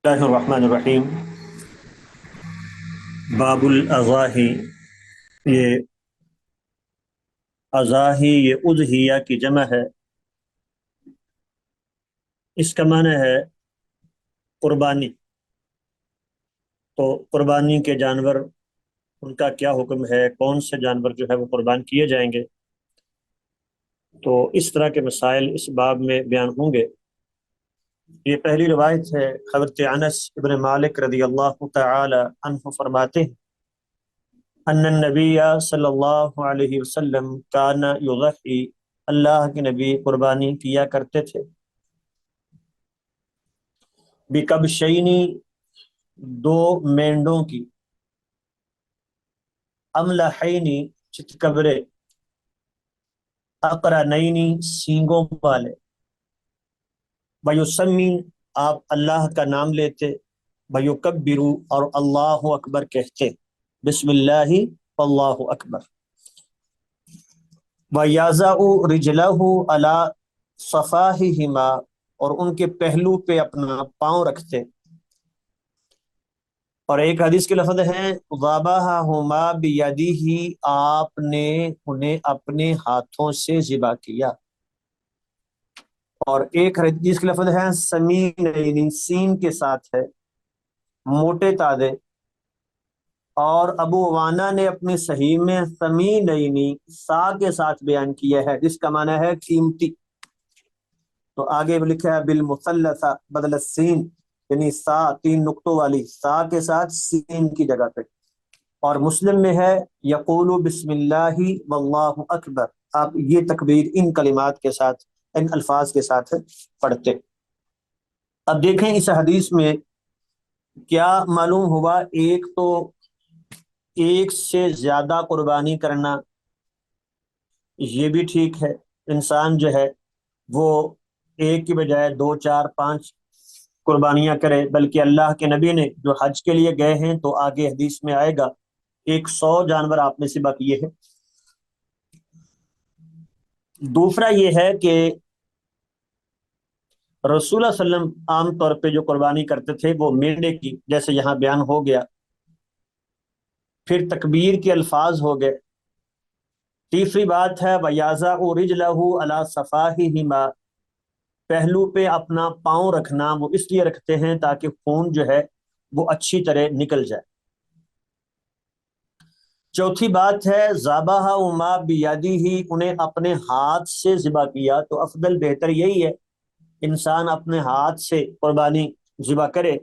اللہ الرحمن الرحیم۔ باب الاضاحی، یہ اضاحی یہ اضحیہ کی جمع ہے۔ اس کا معنی ہے قربانی۔ تو قربانی کے جانور، ان کا کیا حکم ہے، کون سے جانور جو ہے وہ قربان کیے جائیں گے، تو اس طرح کے مسائل اس باب میں بیان ہوں گے۔ یہ پہلی روایت ہے، حضرت انس ابن مالک رضی اللہ تعالی عنہ فرماتے ہیں ان النبی صلی اللہ علیہ وسلم کان یضحی، اللہ کے نبی قربانی کیا کرتے تھے، بکبشینی، دو مینڈوں کی، املحینی، چتکبرے، اقرنینی، سینگوں والے، ویسمی، آپ اللہ کا نام لیتے، ویکبرو، اور اللہ اکبر کہتے، بسم اللہ واللہ اکبر، ویضع رجلہ علی صفاحہما، اور ان کے پہلو پہ اپنا پاؤں رکھتے۔ اور ایک حدیث کے لفظ ہیں ذبحہما بیدہ، آپ نے انہیں اپنے ہاتھوں سے ذبح کیا۔ اور ایک حدیث کے لفظ ہیں سمینین، سین کے ساتھ ہے، موٹے تازے۔ اور ابو وانا نے اپنی صحیح میں سمینینی، سا کے ساتھ بیان کیا ہے، جس کا معنی ہے قیمتی۔ تو آگے لکھا ہے بالمثلثہ بدل السین، یعنی سا، تین نقطوں والی سا کے ساتھ سین کی جگہ پہ۔ اور مسلم میں ہے یقول بسم اللہ واللہ اکبر، آپ یہ تکبیر ان کلمات کے ساتھ، ان الفاظ کے ساتھ پڑھتے۔ اب دیکھیں اس حدیث میں کیا معلوم ہوا، ایک تو ایک سے زیادہ قربانی کرنا یہ بھی ٹھیک ہے، انسان جو ہے وہ ایک کی بجائے دو، چار، پانچ قربانیاں کرے، بلکہ اللہ کے نبی نے جو حج کے لیے گئے ہیں تو آگے حدیث میں آئے گا 100 جانور آپ نے ذبح کیے ہیں۔ دوسرا یہ ہے کہ رسول اللہ صلی اللہ علیہ وسلم عام طور پہ جو قربانی کرتے تھے وہ مینڈے کی، جیسے یہاں بیان ہو گیا۔ پھر تکبیر کے الفاظ ہو گئے۔ تیسری بات ہے وَيَضَعُ رِجْلَهُ عَلَى صَفَاحِهِمَا، پہلو پہ اپنا پاؤں رکھنا، وہ اس لیے رکھتے ہیں تاکہ خون جو ہے وہ اچھی طرح نکل جائے۔ چوتھی بات ہے ذبحہما بیدہ، انہیں اپنے ہاتھ سے ذبح کیا۔ تو افضل بہتر یہی ہے انسان اپنے ہاتھ سے قربانی ذبح کرے،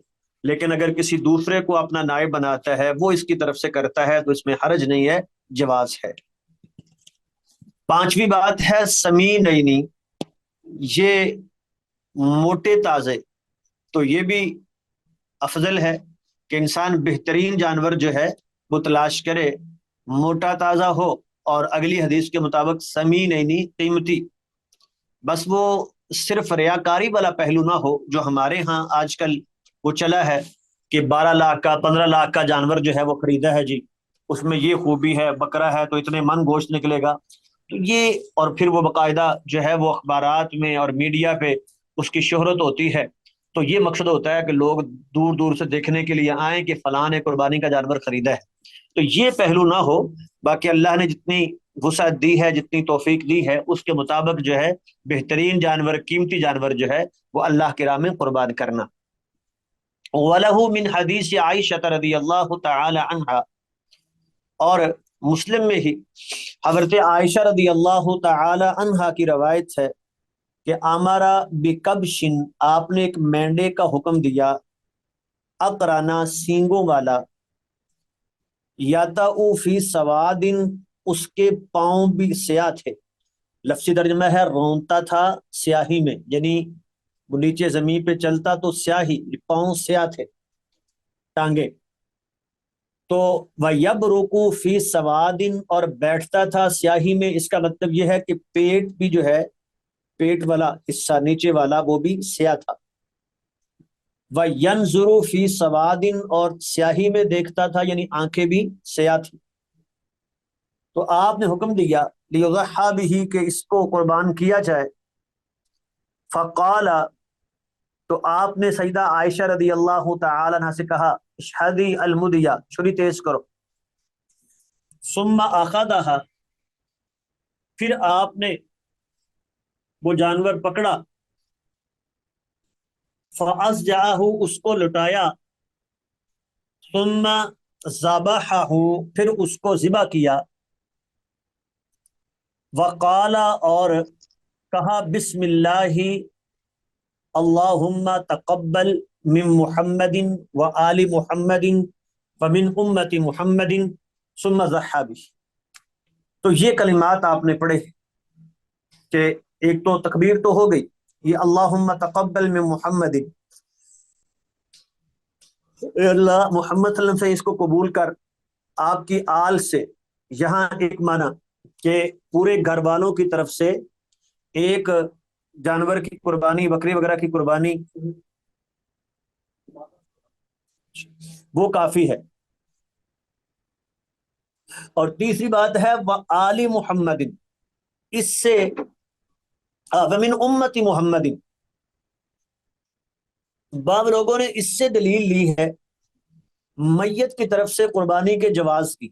لیکن اگر کسی دوسرے کو اپنا نائب بناتا ہے، وہ اس کی طرف سے کرتا ہے، تو اس میں حرج نہیں ہے، جواز ہے۔ پانچویں بات ہے سمینینی، یہ موٹے تازے۔ تو یہ بھی افضل ہے کہ انسان بہترین جانور جو ہے وہ تلاش کرے، موٹا تازہ ہو، اور اگلی حدیث کے مطابق سمینینی، قیمتی۔ بس وہ صرف ریاکاری والا پہلو نہ ہو جو ہمارے ہاں آج کل وہ چلا ہے کہ 12 لاکھ کا، 15 لاکھ کا جانور جو ہے وہ خریدا ہے جی، اس میں یہ خوبی ہے، بکرا ہے تو اتنے من گوشت نکلے گا، تو یہ، اور پھر وہ باقاعدہ جو ہے وہ اخبارات میں اور میڈیا پہ اس کی شہرت ہوتی ہے۔ تو یہ مقصد ہوتا ہے کہ لوگ دور دور سے دیکھنے کے لیے آئیں کہ فلاں نے قربانی کا جانور خریدا ہے، تو یہ پہلو نہ ہو۔ باقی اللہ نے جتنی وسعت دی ہے، جتنی توفیق دی ہے، اس کے مطابق جو ہے بہترین جانور، قیمتی جانور جو ہے وہ اللہ کی راہ میں قربان کرنا۔ وَلَهُ مِنْ حدیث عائشہ رضی اللہ تعالی عنہا، اور مسلم میں ہی حضرت عائشہ رضی اللہ تعالی عنہا کی روایت ہے کہ امارا بکبشن، آپ نے ایک مینڈے کا حکم دیا، اقرانا، سینگوں والا، یاتاؤ فی سوادن، اس کے پاؤں بھی سیاہ تھے۔ لفظی ترجمہ ہے رونتا تھا سیاہی میں، یعنی وہ نیچے زمین پہ چلتا تو سیاہی، پاؤں سیاہ تھے، ٹانگیں۔ تو وَيَبْرُقُ فِي سَوَادٍ، اور بیٹھتا تھا سیاہی میں، اس کا مطلب یہ ہے کہ پیٹ بھی جو ہے، پیٹ والا حصہ نیچے والا وہ بھی سیاہ تھا۔ وَيَنْظُرُ فِي سَوَادٍ، اور سیاہی میں دیکھتا تھا، یعنی آنکھیں بھی سیاہ تھی۔ تو آپ نے حکم دیا لِيُضَحَّى بِهِ، کہ اس کو قربان کیا جائے۔ فَقَالَ، تو آپ نے سیدہ عائشہ رضی اللہ تعالی عنہ سے کہا اشہدی المدیہ، چھری تیز کرو. ثم اخذها، پھر آپ نے وہ جانور پکڑا. فأصجعه، اس کو لٹایا. ثم ذبحه، پھر اس کو ذبح کیا. وقال، اور کہا بسم اللہ اللہم تقبل من محمد و آل محمد ومن امت محمد ثم ضحى به. تو یہ کلمات آپ نے پڑھے کہ ایک تو تکبیر تو ہو گئی، یہ اللہم تقبل من محمد، اے اللہ محمد صلی اللہ علیہ وسلم سے اس کو قبول کر، آپ کی آل سے. یہاں ایک معنی کہ پورے گھر والوں کی طرف سے ایک جانور کی قربانی، بکری وغیرہ کی قربانی، وہ کافی ہے. اور تیسری بات ہے وآل محمد، اس سے ومن امت محمد. بعض لوگوں نے اس سے دلیل لی ہے میت کی طرف سے قربانی کے جواز کی.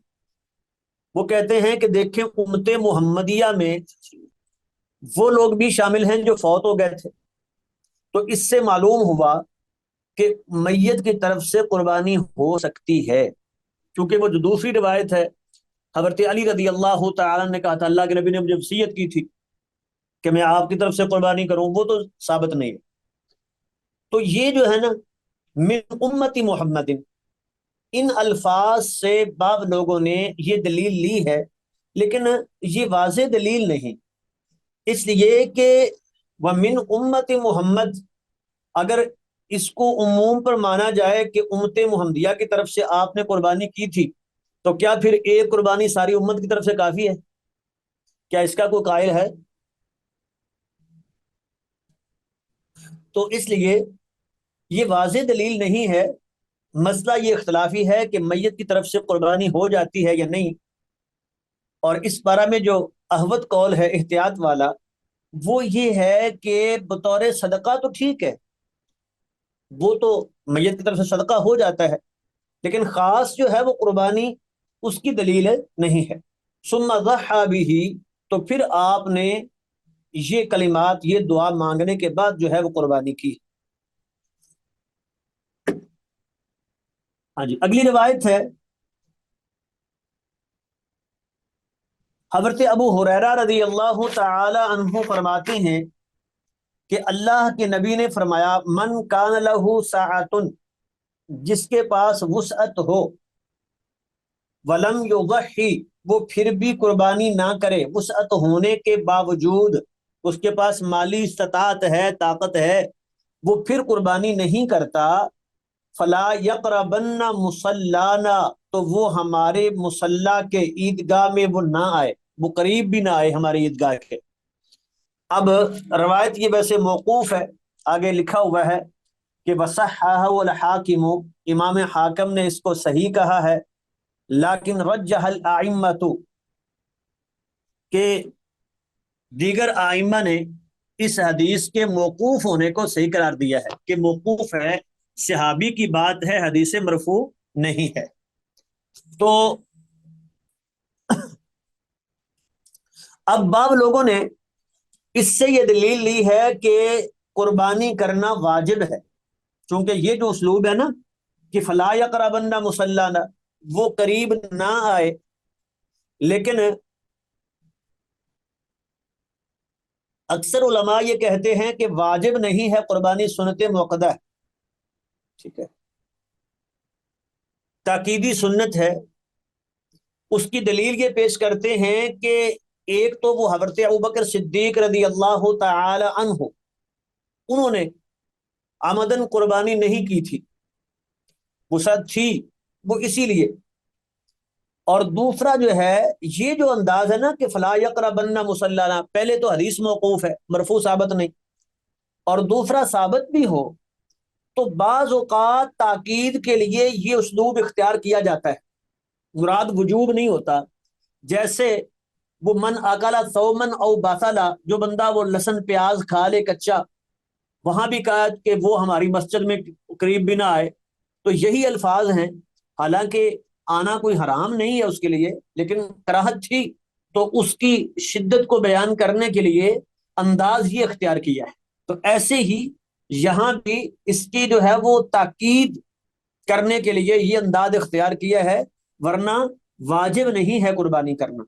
وہ کہتے ہیں کہ دیکھیں امت محمدیہ میں وہ لوگ بھی شامل ہیں جو فوت ہو گئے تھے، تو اس سے معلوم ہوا کہ میت کی طرف سے قربانی ہو سکتی ہے. کیونکہ وہ جو دوسری روایت ہے، حضرت علی رضی اللہ تعالی نے کہا تھا اللہ کے نبی نے مجھے وصیت کی تھی کہ میں آپ کی طرف سے قربانی کروں، وہ تو ثابت نہیں ہے. تو یہ جو ہے نا من امتی محمد، ان الفاظ سے بعض لوگوں نے یہ دلیل لی ہے، لیکن یہ واضح دلیل نہیں. اس لیے کہ ومن امت محمد، اگر اس کو عموم پر مانا جائے کہ امت محمدیہ کی طرف سے آپ نے قربانی کی تھی، تو کیا پھر ایک قربانی ساری امت کی طرف سے کافی ہے؟ کیا اس کا کوئی قائل ہے؟ تو اس لیے یہ واضح دلیل نہیں ہے. مسئلہ یہ اختلافی ہے کہ میت کی طرف سے قربانی ہو جاتی ہے یا نہیں. اور اس بارے میں جو احوط قول ہے احتیاط والا، وہ یہ ہے کہ بطور صدقہ تو ٹھیک ہے، وہ تو میت کی طرف سے صدقہ ہو جاتا ہے، لیکن خاص جو ہے وہ قربانی، اس کی دلیل نہیں ہے. ثم ضحى به، تو پھر آپ نے یہ کلمات، یہ دعا مانگنے کے بعد جو ہے وہ قربانی کی. ہاں جی، اگلی روایت ہے حضرت ابو ہریرہ رضی اللہ تعالی عنہ فرماتے ہیں کہ اللہ کے نبی نے فرمایا من کان لہ ساعۃ، جس کے پاس وسعت ہو، ولم یضحی، وہ پھر بھی قربانی نہ کرے، وسعت ہونے کے باوجود اس کے پاس مالی استطاعت ہے، طاقت ہے، وہ پھر قربانی نہیں کرتا، فلا یقربن مصلانا، تو وہ ہمارے مصلی کے عیدگاہ میں وہ نہ آئے، وہ قریب بھی نہ آئے ہمارے عیدگاہ کے. اب روایت یہ ویسے موقوف ہے، آگے لکھا ہوا ہے کہ وصححہ الحاکم، امام حاکم نے اس کو صحیح کہا ہے، لیکن رجح الائمۃ، کہ دیگر آئمہ نے اس حدیث کے موقوف ہونے کو صحیح قرار دیا ہے کہ موقوف ہے، صحابی کی بات ہے، حدیث مرفوع نہیں ہے. تو اب بعض لوگوں نے اس سے یہ دلیل لی ہے کہ قربانی کرنا واجب ہے، چونکہ یہ جو اسلوب ہے نا کہ فلا یقربن مصلانا، وہ قریب نہ آئے، لیکن اکثر علماء یہ کہتے ہیں کہ واجب نہیں ہے قربانی، سنت موقدہ ہے. ٹھیک ہے، تاکیدی سنت ہے. اس کی دلیل یہ پیش کرتے ہیں کہ ایک تو وہ حضرت ابوبکر صدیق رضی اللہ تعالی عنہ، انہوں نے آمدن قربانی نہیں کی تھی، وسعت تھی وہ اسی لیے. اور دوسرا جو ہے یہ جو انداز ہے نا کہ فلا یقربن مصلانا، پہلے تو حدیث موقوف ہے، مرفوع ثابت نہیں، اور دوسرا ثابت بھی ہو تو بعض اوقات تاکید کے لیے یہ اسلوب اختیار کیا جاتا ہے، مراد وجوب نہیں ہوتا. جیسے وہ من اکلا ثومن او باسلا، جو بندہ وہ لہسن پیاز کھا لے کچا، وہاں بھی کہا کہ وہ ہماری مسجد میں قریب بھی نہ آئے. تو یہی الفاظ ہیں. حالانکہ آنا کوئی حرام نہیں ہے اس کے لیے، لیکن کراہت تھی، تو اس کی شدت کو بیان کرنے کے لیے انداز یہ اختیار کیا ہے. تو ایسے ہی یہاں بھی اس کی جو ہے وہ تاکید کرنے کے لیے یہ انداز اختیار کیا ہے، ورنہ واجب نہیں ہے قربانی کرنا.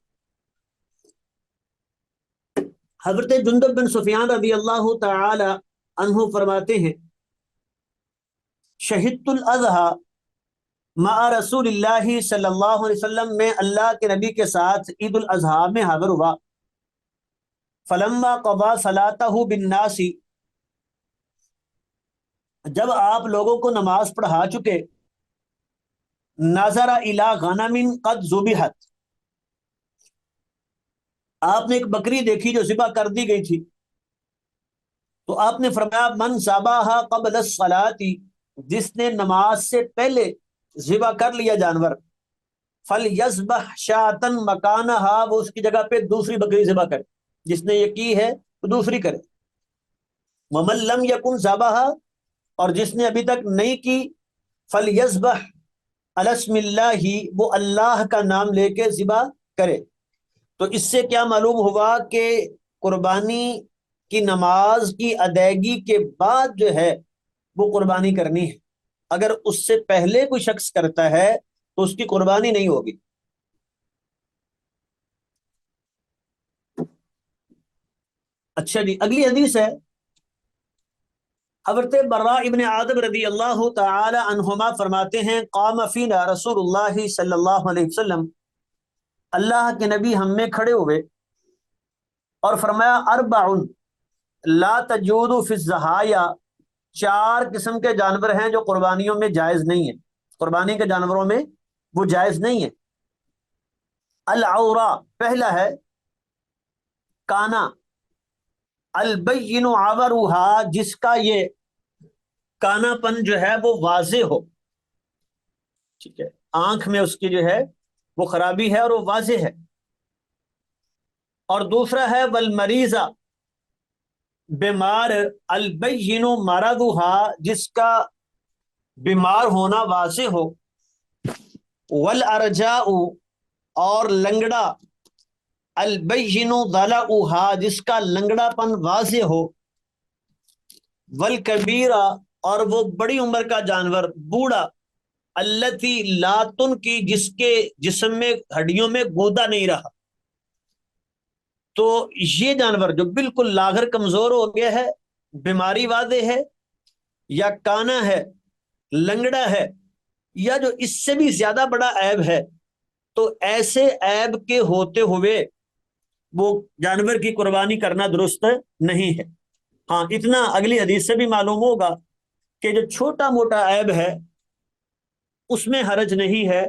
حضرت جندب بن سفیان رضی اللہ تعالی عنہ فرماتے ہیں، شہدت الاضحیٰ مع رسول اللہ صلی اللہ علیہ وسلم، میں اللہ کے نبی کے ساتھ عید الاضحیٰ میں حاضر ہوا. فلما قضا صلاتہ بالناس، جب آپ لوگوں کو نماز پڑھا چکے، نظر الی غنم قد ذبحت، آپ نے ایک بکری دیکھی جو ذبح کر دی گئی تھی. تو آپ نے فرمایا من ذبح قبل الصلاۃ، جس نے نماز سے پہلے ذبح کر لیا جانور، فلیذبح شاۃ مکانہا، وہ اس کی جگہ پہ دوسری بکری ذبح کرے. جس نے یہ کی ہے تو دوسری کرے. ومن لم یکن ذبح، اور جس نے ابھی تک نہیں کی، فلیذبح علی اسم اللہ، وہ اللہ کا نام لے کے ذبح کرے. تو اس سے کیا معلوم ہوا کہ قربانی کی نماز کی ادائیگی کے بعد جو ہے وہ قربانی کرنی ہے. اگر اس سے پہلے کوئی شخص کرتا ہے تو اس کی قربانی نہیں ہوگی. اچھا جی، اگلی حدیث ہے. حضرت براء ابن عازب رضی اللہ تعالی عنہما فرماتے ہیں، قام فینا رسول اللہ صلی اللہ علیہ وسلم، اللہ کے نبی ہم میں کھڑے ہوئے اور فرمایا اربع لا تجود فی الضحایا، چار قسم کے جانور ہیں جو قربانیوں میں جائز نہیں ہیں، قربانی کے جانوروں میں وہ جائز نہیں ہے. العورا، پہلا ہے کانا، البین عورھا، جس کا یہ کانا پن جو ہے وہ واضح ہو. ٹھیک ہے، آنکھ میں اس کی جو ہے وہ خرابی ہے اور وہ واضح ہے. اور دوسرا ہے والمریضہ، بیمار، البین مرضھا، جس کا بیمار ہونا واضح ہو. والارجاء، اور لنگڑا، البین ضلعھا، جس کا لنگڑا پن واضح ہو. والکبیرہ، اور وہ بڑی عمر کا جانور، بوڑھا، التی لاتن کی، جس کے جسم میں ہڈیوں میں گودا نہیں رہا. تو یہ جانور جو بالکل لاغر کمزور ہو گیا ہے، بیماری واضح ہے، یا کانا ہے، لنگڑا ہے، یا جو اس سے بھی زیادہ بڑا عیب ہے، تو ایسے عیب کے ہوتے ہوئے وہ جانور کی قربانی کرنا درست نہیں ہے. ہاں، اتنا اگلی حدیث سے بھی معلوم ہوگا کہ جو چھوٹا موٹا عیب ہے اس میں حرج نہیں ہے،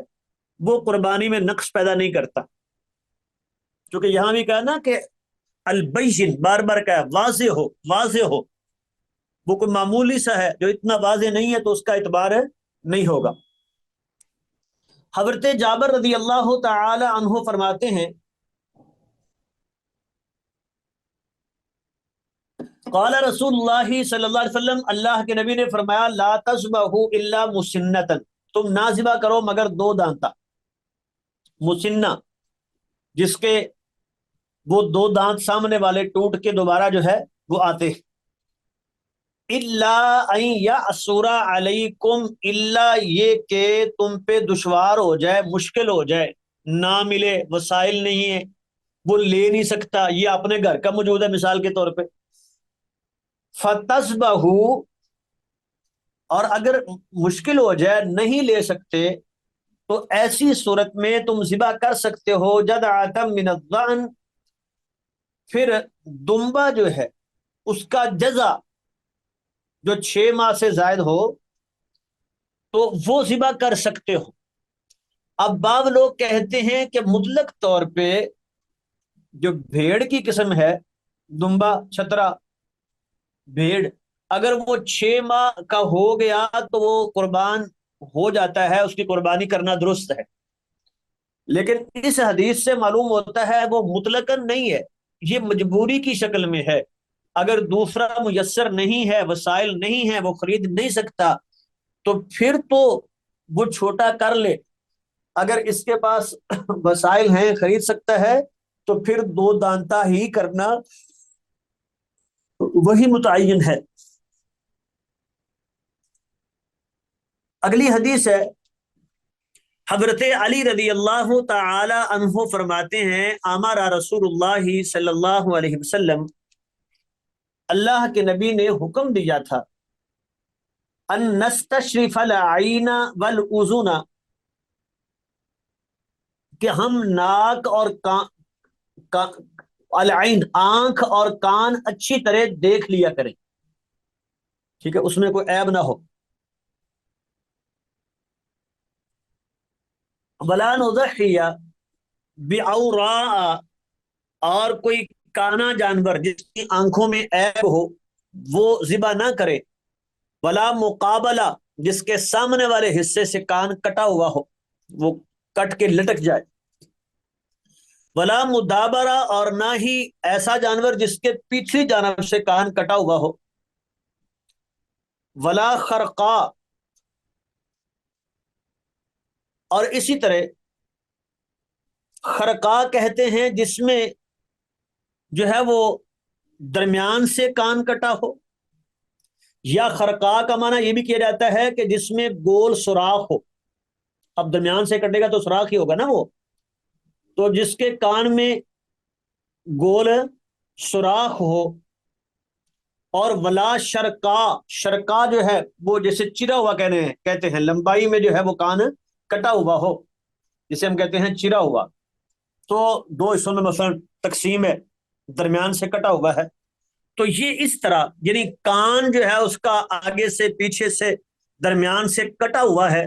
وہ قربانی میں نقص پیدا نہیں کرتا. کیونکہ یہاں بھی کہا نا کہ البین، بار بار کہا واضح ہو، واضح ہو. وہ کوئی معمولی سا ہے جو اتنا واضح نہیں ہے تو اس کا اعتبار نہیں ہوگا. حضرت جابر رضی اللہ تعالی عنہ فرماتے ہیں، قال رسول اللہ صلی اللہ علیہ وسلم، اللہ کے نبی نے فرمایا لا تذبحوا الا مسنۃ، تم نہ ذبح کرو مگر دو دانتا. مسنہ، جس کے وہ دو دانت سامنے والے ٹوٹ کے دوبارہ جو ہے وہ آتے ہیں. الا ان یعصر علیکم، الا یہ کہ تم پہ دشوار ہو جائے، مشکل ہو جائے، نہ ملے، وسائل نہیں ہے، وہ لے نہیں سکتا، یہ اپنے گھر کا موجود ہے مثال کے طور پہ. فَتَذْبَحُوا، اور اگر مشکل ہو جائے، نہیں لے سکتے، تو ایسی صورت میں تم ذبح کر سکتے ہو جذعۃ من الضأن، پھر دمبا جو ہے اس کا جزع جو 6 ماہ سے زائد ہو تو وہ ذبح کر سکتے ہو. اب بعض لوگ کہتے ہیں کہ مطلق طور پہ جو بھیڑ کی قسم ہے، دمبا، چھترا، بھیڑ، اگر وہ 6 ماہ کا ہو گیا تو وہ قربان ہو جاتا ہے، اس کی قربانی کرنا درست ہے. لیکن اس حدیث سے معلوم ہوتا ہے وہ مطلقاً نہیں ہے، یہ مجبوری کی شکل میں ہے. اگر دوسرا میسر نہیں ہے، وسائل نہیں ہے، وہ خرید نہیں سکتا، تو پھر تو وہ چھوٹا کر لے۔ اگر اس کے پاس وسائل ہیں، خرید سکتا ہے، تو پھر دو دانتا ہی کرنا وہی متعین ہے۔ اگلی حدیث ہے، حضرت علی رضی اللہ تعالی عنہ فرماتے ہیں، ہمارا رسول اللہ صلی اللہ علیہ وسلم، اللہ کے نبی نے حکم دیا تھا، ان نستشرف العین والاذن، کہ ہم ناک اور العین آنکھ اور کان اچھی طرح دیکھ لیا کریں، ٹھیک ہے، اس میں کوئی عیب نہ ہو۔ ولا نضحی بعوراء، اور کوئی کانا جانور جس کی آنکھوں میں عیب ہو وہ ذبح نہ کرے۔ ولا مقابلہ، جس کے سامنے والے حصے سے کان کٹا ہوا ہو، وہ کٹ کے لٹک جائے۔ ولا مدابرہ، اور نہ ہی ایسا جانور جس کے پچھلی جانب سے کان کٹا ہوا ہو۔ ولا خرقا، اور اسی طرح خرقا کہتے ہیں جس میں جو ہے وہ درمیان سے کان کٹا ہو، یا خرقا کا معنی یہ بھی کیا جاتا ہے کہ جس میں گول سوراخ ہو۔ اب درمیان سے کٹے گا تو سوراخ ہی ہوگا نا وہ، تو جس کے کان میں گول سوراخ ہو۔ اور ولا شرکا، شرکا جو ہے وہ جیسے چرا ہوا کہتے ہیں، لمبائی میں جو ہے وہ کان کٹا ہوا ہو، جسے ہم کہتے ہیں چرا ہوا، تو دو حصوں میں مثلا تقسیم ہے، درمیان سے کٹا ہوا ہے، تو یہ اس طرح یعنی کان جو ہے اس کا آگے سے پیچھے سے درمیان سے کٹا ہوا ہے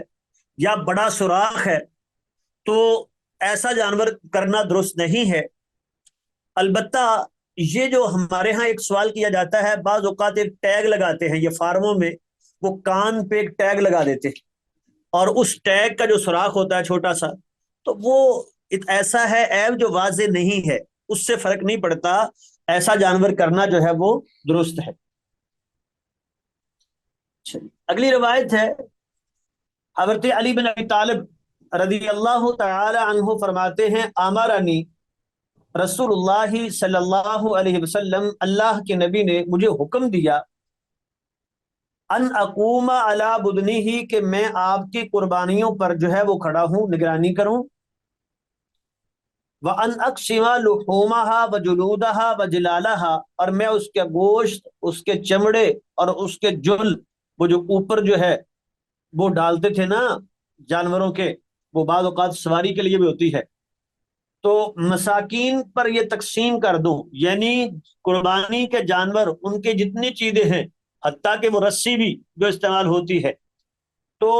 یا بڑا سوراخ ہے، تو ایسا جانور کرنا درست نہیں ہے۔ البتہ یہ جو ہمارے ہاں ایک سوال کیا جاتا ہے، بعض اوقات ایک ٹیگ لگاتے ہیں یہ فارموں میں، وہ کان پہ ایک ٹیگ لگا دیتے ہیں، اور اس ٹیگ کا جو سوراخ ہوتا ہے چھوٹا سا، تو وہ ایسا ہے عیب جو واضح نہیں ہے، اس سے فرق نہیں پڑتا، ایسا جانور کرنا جو ہے وہ درست ہے۔ اگلی روایت ہے، حضرت علی بن ابی طالب رضی اللہ تعالی عنہ فرماتے ہیں، امرنی رسول اللہ صلی اللہ علیہ وسلم، اللہ کے نبی نے مجھے حکم دیا، ان اقوم علی بدنہ، کہ میں آپ کی قربانیوں پر جو ہے وہ کھڑا ہوں، نگرانی کروں، وان اقسم لحومها وجلودها وجلالها، اور میں اس کے گوشت، اس کے چمڑے اور اس کے جل، وہ جو اوپر جو ہے وہ ڈالتے تھے نا جانوروں کے، وہ بعض اوقات سواری کے لیے بھی ہوتی ہے، تو مساکین پر یہ تقسیم کر دوں، یعنی قربانی کے جانور ان کے جتنی چیزیں ہیں، حتیٰ کہ وہ رسی بھی جو استعمال ہوتی ہے، تو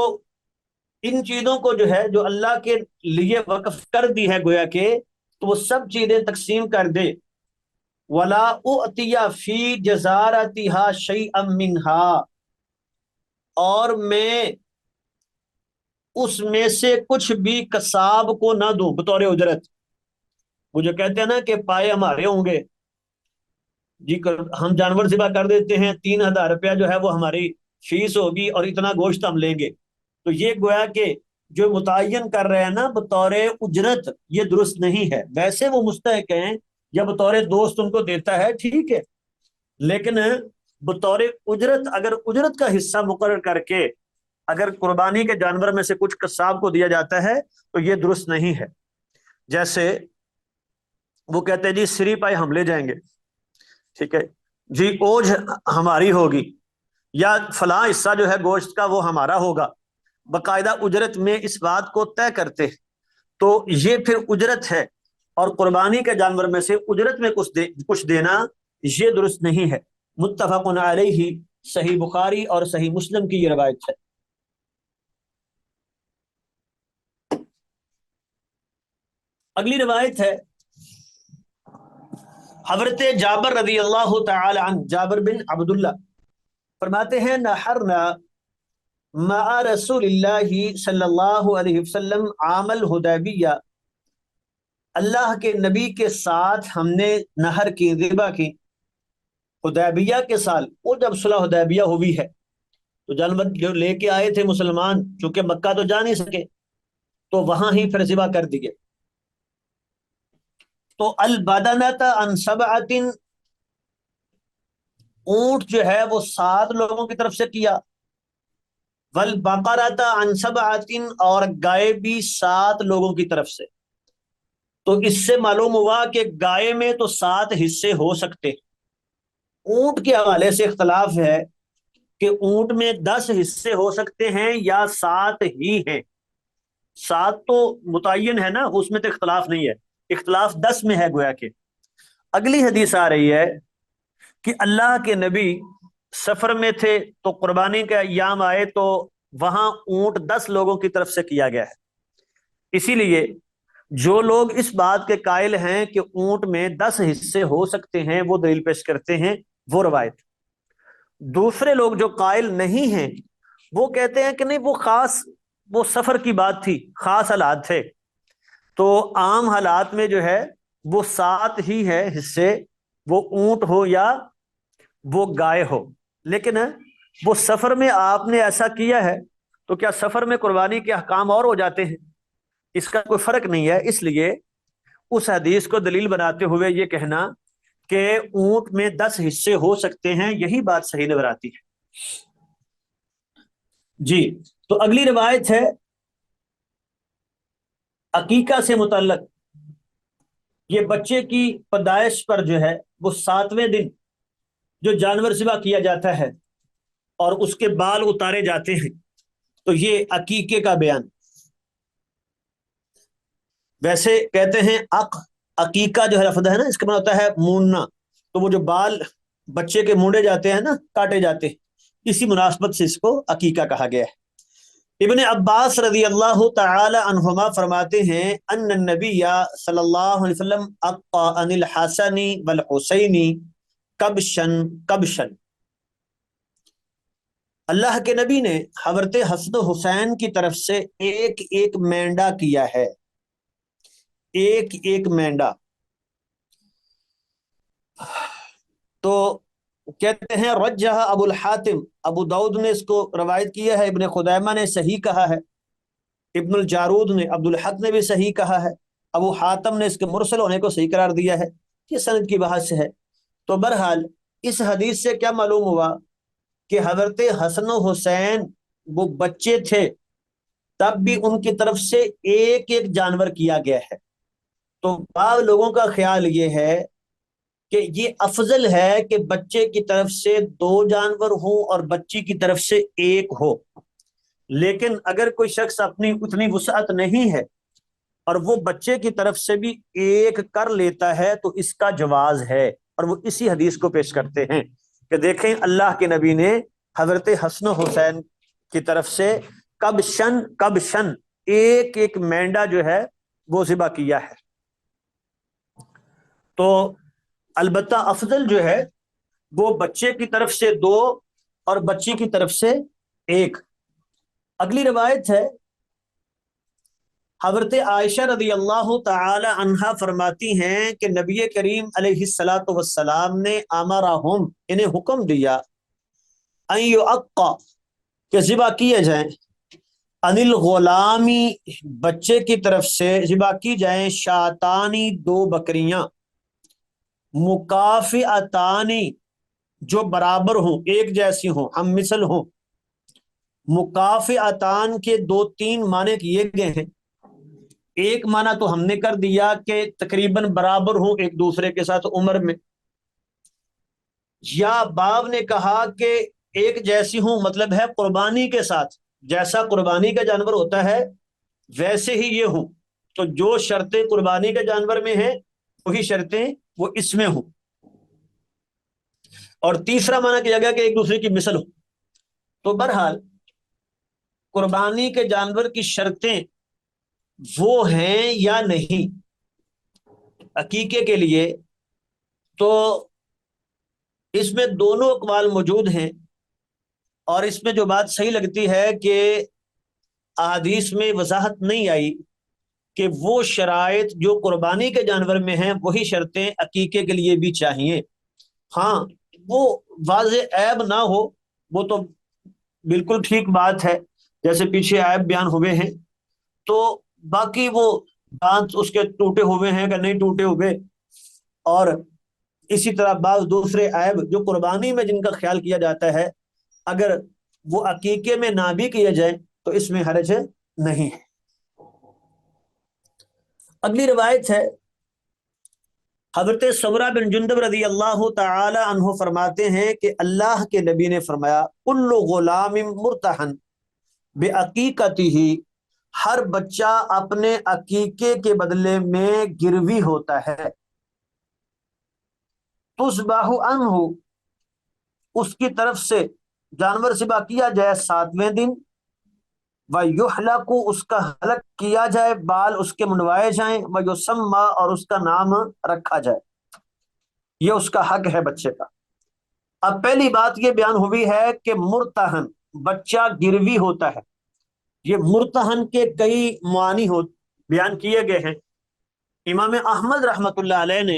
ان چیزوں کو جو ہے جو اللہ کے لیے وقف کر دی ہے گویا کہ، تو وہ سب چیزیں تقسیم کر دے۔ ولا اعطی فی جزارتها شیئا منها، اور میں اس میں سے کچھ بھی قصاب کو نہ دوں بطور اجرت۔ وہ جو کہتے ہیں نا کہ پائے ہمارے ہوں گے جی، ہم جانور ذبح کر دیتے ہیں، 3,000 روپیہ جو ہے وہ ہماری فیس ہوگی اور اتنا گوشت ہم لیں گے، تو یہ گویا کہ جو متعین کر رہے ہیں نا بطور اجرت، یہ درست نہیں ہے۔ ویسے وہ مستحق ہیں یا بطور دوست ان کو دیتا ہے، ٹھیک ہے، لیکن بطور اجرت، اگر اجرت کا حصہ مقرر کر کے اگر قربانی کے جانور میں سے کچھ قصاب کو دیا جاتا ہے تو یہ درست نہیں ہے۔ جیسے وہ کہتے ہیں جی سری پائے ہم لے جائیں گے، ٹھیک ہے جی، اوجھ ہماری ہوگی، یا فلاں حصہ جو ہے گوشت کا وہ ہمارا ہوگا، باقاعدہ اجرت میں اس بات کو طے کرتے، تو یہ پھر اجرت ہے، اور قربانی کے جانور میں سے اجرت میں کچھ دینا یہ درست نہیں ہے۔ متفق علیہ، صحیح بخاری اور صحیح مسلم کی یہ روایت ہے۔ اگلی روایت ہے، حضرت جابر رضی اللہ تعالی عنہ، جابر بن عبداللہ فرماتے ہیں، نحرنا مع رسول اللہ صلی اللہ علیہ وسلم عام الحدیبیہ، اللہ کے نبی کے ساتھ ہم نے نہر کی، ذبح کی، حدیبیہ کے سال، وہ جب صلح حدیبیہ ہوئی ہے تو جانور جو لے کے آئے تھے مسلمان، چونکہ مکہ تو جا نہیں سکے، تو وہاں ہی پھر ذبح کر دیے۔ تو البدنۃ عن سبعۃ، اونٹ جو ہے وہ 7 لوگوں کی طرف سے کیا، والبقرۃ عن سبعۃ، اور گائے بھی 7 لوگوں کی طرف سے۔ تو اس سے معلوم ہوا کہ گائے میں تو 7 حصے ہو سکتے۔ اونٹ کے حوالے سے اختلاف ہے کہ اونٹ میں 10 حصے ہو سکتے ہیں یا 7 ہی ہیں۔ 7 تو متعین ہے نا، اس میں تو اختلاف نہیں ہے، اختلاف 10 میں ہے گویا کہ۔ اگلی حدیث آ رہی ہے کہ اللہ کے نبی سفر میں تھے تو قربانی کا ایام آئے تو وہاں اونٹ 10 لوگوں کی طرف سے کیا گیا ہے۔ اسی لیے جو لوگ اس بات کے قائل ہیں کہ اونٹ میں 10 حصے ہو سکتے ہیں، وہ دلیل پیش کرتے ہیں وہ روایت۔ دوسرے لوگ جو قائل نہیں ہیں وہ کہتے ہیں کہ نہیں، وہ سفر کی بات تھی، خاص حالات تھے، تو عام حالات میں جو ہے وہ 7 ہی ہے حصے، وہ اونٹ ہو یا وہ گائے ہو۔ لیکن وہ سفر میں آپ نے ایسا کیا ہے تو کیا سفر میں قربانی کے احکام اور ہو جاتے ہیں؟ اس کا کوئی فرق نہیں ہے۔ اس لیے اس حدیث کو دلیل بناتے ہوئے یہ کہنا کہ اونٹ میں 10 حصے ہو سکتے ہیں، یہی بات صحیح نظر آتی ہے۔ جی، تو اگلی روایت ہے عقیقہ سے متعلق۔ یہ بچے کی پیدائش پر جو ہے وہ 7ویں دن جو جانور ذبح کیا جاتا ہے اور اس کے بال اتارے جاتے ہیں، تو یہ عقیقے کا بیان۔ ویسے کہتے ہیں عقیقہ جو ہے لفظ ہے نا، اس کا معنی ہوتا ہے موننا، تو وہ جو بال بچے کے مونڈے جاتے ہیں نا، کاٹے جاتے ہیں، اسی مناسبت سے اس کو عقیقہ کہا گیا ہے۔ ابن عباس رضی اللہ تعالی عنہما فرماتے ہیں ان النبی صلی اللہ علیہ وسلم عقا عن الحسن والحسین کبشن کبشن، اللہ کے نبی نے حضرت حسن و حسین کی طرف سے ایک ایک مینڈا کیا ہے، ایک ایک مینڈا۔ تو کہتے ہیں رجح ابو الحاتم، ابو داؤد نے اس کو روایت کیا ہے، ابن خدیمہ نے صحیح کہا ہے، ابن الجارود نے، عبد الحق نے بھی صحیح کہا ہے، ابو حاتم نے اس کے مرسل ہونے کو صحیح قرار دیا ہے، یہ سند کی بحث سے ہے۔ تو بہرحال اس حدیث سے کیا معلوم ہوا کہ حضرت حسن و حسین وہ بچے تھے تب بھی ان کی طرف سے ایک ایک جانور کیا گیا ہے۔ تو بعض لوگوں کا خیال یہ ہے کہ یہ افضل ہے کہ بچے کی طرف سے 2 جانور ہوں اور بچی کی طرف سے 1 ہو، لیکن اگر کوئی شخص اپنی اتنی وسعت نہیں ہے اور وہ بچے کی طرف سے بھی 1 کر لیتا ہے تو اس کا جواز ہے، اور وہ اسی حدیث کو پیش کرتے ہیں کہ دیکھیں اللہ کے نبی نے حضرت حسن و حسین کی طرف سے کبشن کبشن ایک ایک مینڈا جو ہے وہ ذبح کیا ہے۔ تو البتہ افضل جو ہے وہ بچے کی طرف سے 2 اور بچی کی طرف سے 1۔ اگلی روایت ہے حضرت عائشہ رضی اللہ تعالی عنہا فرماتی ہیں کہ نبی کریم علیہ الصلاۃ والسلام نے امرہم، انہیں حکم دیا، ان یعقا، کہ ذبح کیے جائیں، ان الغلامی، بچے کی طرف سے ذبح کی جائیں، شاتانی، 2 بکریاں، مکافئتانی، جو برابر ہوں، ایک جیسی ہوں، ہم مثل ہوں۔ مکافئتان کے 2-3 معنی کیے گئے ہیں۔ ایک معنی تو ہم نے کر دیا کہ تقریباً برابر ہوں ایک دوسرے کے ساتھ عمر میں، یا باب نے کہا کہ ایک جیسی ہوں، مطلب ہے قربانی کے ساتھ، جیسا قربانی کا جانور ہوتا ہے ویسے ہی یہ ہوں۔ تو جو شرطیں قربانی کے جانور میں ہیں وہی شرطیں وہ اس میں ہوں۔ اور تیسرا معنی کیا گیا کہ ایک دوسرے کی مثل ہو۔ تو بہرحال قربانی کے جانور کی شرطیں وہ ہیں یا نہیں عقیقے کے لیے، تو اس میں دونوں اقوال موجود ہیں، اور اس میں جو بات صحیح لگتی ہے کہ احادیث میں وضاحت نہیں آئی کہ وہ شرائط جو قربانی کے جانور میں ہیں وہی شرطیں عقیقے کے لیے بھی چاہیے۔ ہاں، وہ واضح عیب نہ ہو وہ تو بالکل ٹھیک بات ہے، جیسے پیچھے عیب بیان ہوئے ہیں، تو باقی وہ دانت اس کے ٹوٹے ہوئے ہیں کہ نہیں ٹوٹے ہوئے، اور اسی طرح بعض دوسرے عیب جو قربانی میں جن کا خیال کیا جاتا ہے، اگر وہ عقیقے میں نہ بھی کیے جائیں تو اس میں حرج نہیں ہے۔ اگلی روایت ہے، حضرت سمرہ بن جندب رضی اللہ تعالی عنہ فرماتے ہیں کہ اللہ کے نبی نے فرمایا، کل غلام مرتہن بعقیقتہ، ہر بچہ اپنے عقیقے کے بدلے میں گروی ہوتا ہے، تذبح عنہ، اس کی طرف سے جانور ذبح کیا جائے 7ویں دن، وَيُحْلَقُ، اس کا حلق کیا جائے، بال اس کے منڈوائے جائیں، وَيُسَمَّى، اور اس کا نام رکھا جائے۔ یہ اس کا حق ہے بچے کا۔ اب پہلی بات یہ بیان ہوئی ہے کہ مرتہن، بچہ گروی ہوتا ہے۔ یہ مرتہن کے کئی معنی بیان کیے گئے ہیں۔ امام احمد رحمۃ اللہ علیہ نے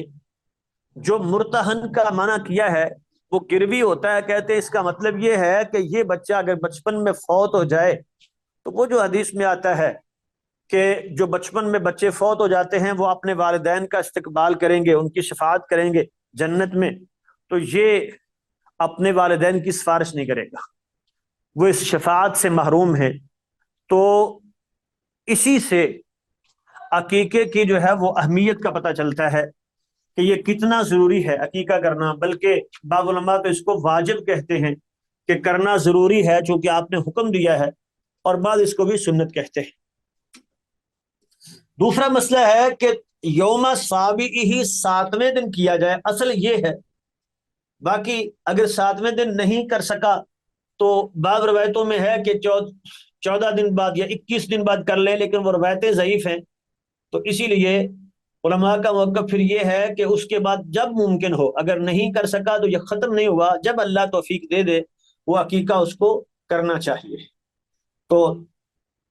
جو مرتہن کا معنی کیا ہے وہ گروی ہوتا ہے، کہتے ہیں اس کا مطلب یہ ہے کہ یہ بچہ اگر بچپن میں فوت ہو جائے تو وہ جو حدیث میں آتا ہے کہ جو بچپن میں بچے فوت ہو جاتے ہیں وہ اپنے والدین کا استقبال کریں گے، ان کی شفاعت کریں گے جنت میں، تو یہ اپنے والدین کی سفارش نہیں کرے گا، وہ اس شفاعت سے محروم ہے۔ تو اسی سے عقیقے کی جو ہے وہ اہمیت کا پتہ چلتا ہے کہ یہ کتنا ضروری ہے عقیقہ کرنا، بلکہ بعض علماء تو اس کو واجب کہتے ہیں کہ کرنا ضروری ہے چونکہ آپ نے حکم دیا ہے، اور بعض اس کو بھی سنت کہتے ہیں۔ دوسرا مسئلہ ہے کہ یوم سابعہ 7ویں دن کیا جائے، اصل یہ ہے، باقی اگر 7ویں دن نہیں کر سکا تو بعض روایتوں میں ہے کہ 14 دن بعد یا 21 دن بعد کر لیں، لیکن وہ روایتیں ضعیف ہیں، تو اسی لیے علماء کا موقف پھر یہ ہے کہ اس کے بعد جب ممکن ہو، اگر نہیں کر سکا تو یہ ختم نہیں ہوا، جب اللہ توفیق دے دے وہ عقیقہ اس کو کرنا چاہیے۔ تو